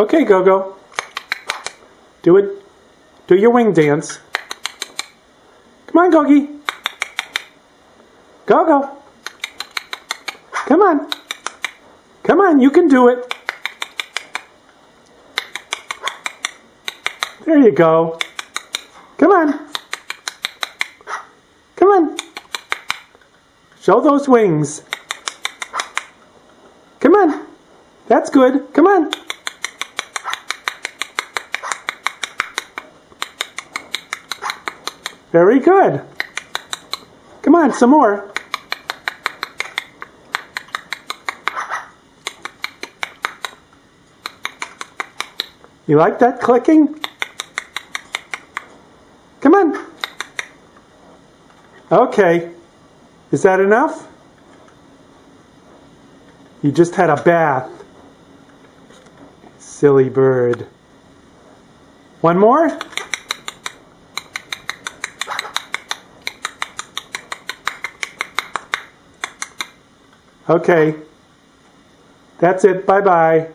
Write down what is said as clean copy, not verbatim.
Okay, Go-Go. Do it. Do your wing dance. Come on, Gogi. Go-Go. Come on. Come on, you can do it. There you go. Come on. Come on. Show those wings. Come on. That's good. Come on. Very good. Come on, some more. You like that clicking? Come on. Okay. Is that enough? You just had a bath. Silly bird. One more? Okay. That's it. Bye-bye.